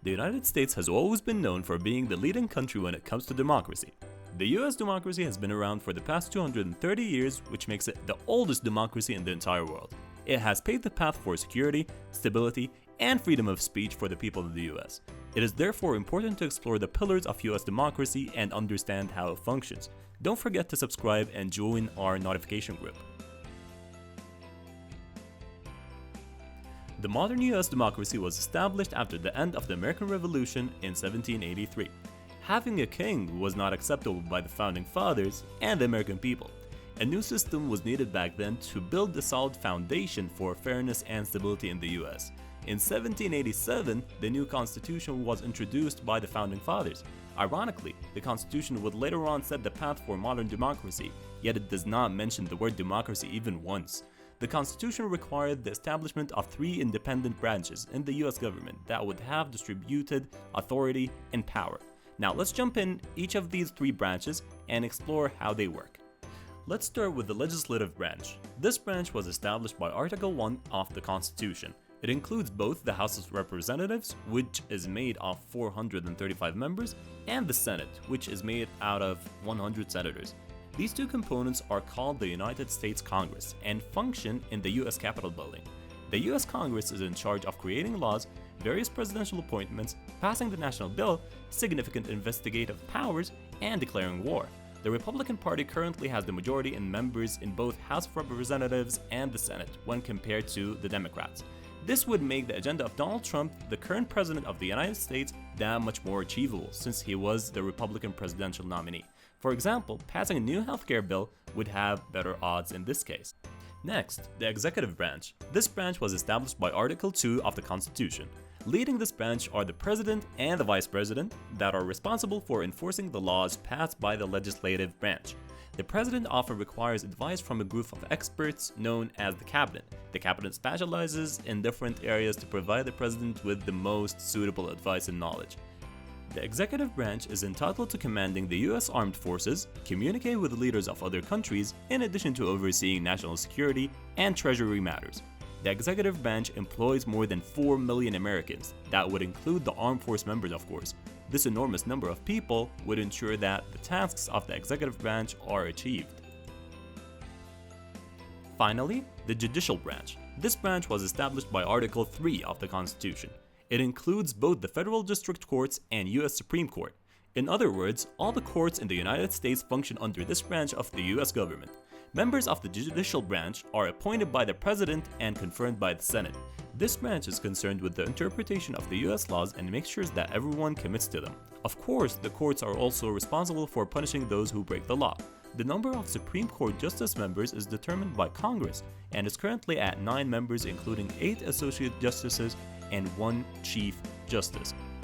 The United States has always been known for being the leading country when it comes to democracy. The US democracy has been around for the past 230 years, which makes it the oldest democracy in the entire world. It has paved the path for security, stability, and freedom of speech for the people of the US. It is therefore important to explore the pillars of US democracy and understand how it functions. Don't forget to subscribe and join our notification group. The modern US democracy was established after the end of the American Revolution in 1783. Having a king was not acceptable by the founding fathers and the American people. A new system was needed back then to build a solid foundation for fairness and stability in the US. In 1787, the new constitution was introduced by the founding fathers. Ironically, the constitution would later on set the path for modern democracy, yet it does not mention the word democracy even once. The Constitution required the establishment of 3 independent branches in the US government that would have distributed authority and power. Now let's jump in each of these 3 branches and explore how they work. Let's start with the legislative branch. This branch was established by Article 1 of the Constitution. It includes both the House of Representatives, which is made of 435 members, and the Senate, which is made out of 100 senators. These 2 components are called the United States Congress and function in the US Capitol building. The US Congress is in charge of creating laws, various presidential appointments, passing the national bill, significant investigative powers, and declaring war. The Republican Party currently has the majority in members in both House of Representatives and the Senate when compared to the Democrats. This would make the agenda of Donald Trump, the current president of the United States, that much more achievable since he was the Republican presidential nominee. For example, passing a new healthcare bill would have better odds in this case. Next, the executive branch. This branch was established by Article 2 of the Constitution. Leading this branch are the president and the vice president that are responsible for enforcing the laws passed by the legislative branch. The president often requires advice from a group of experts known as the cabinet. The cabinet specializes in different areas to provide the president with the most suitable advice and knowledge. The executive branch is entitled to commanding the US Armed Forces, communicate with the leaders of other countries, in addition to overseeing national security and treasury matters. The executive branch employs more than 4 million Americans. That would include the armed force members, of course. This enormous number of people would ensure that the tasks of the executive branch are achieved. Finally, the judicial branch. This branch was established by Article 3 of the Constitution. It includes both the federal district courts and US Supreme Court. In other words, all the courts in the United States function under this branch of the US government. Members of the judicial branch are appointed by the president and confirmed by the Senate. This branch is concerned with the interpretation of the US laws and makes sure that everyone commits to them. Of course, the courts are also responsible for punishing those who break the law. The number of Supreme Court justice members is determined by Congress and is currently at 9 members, including 8 associate justices and 1 chief justice.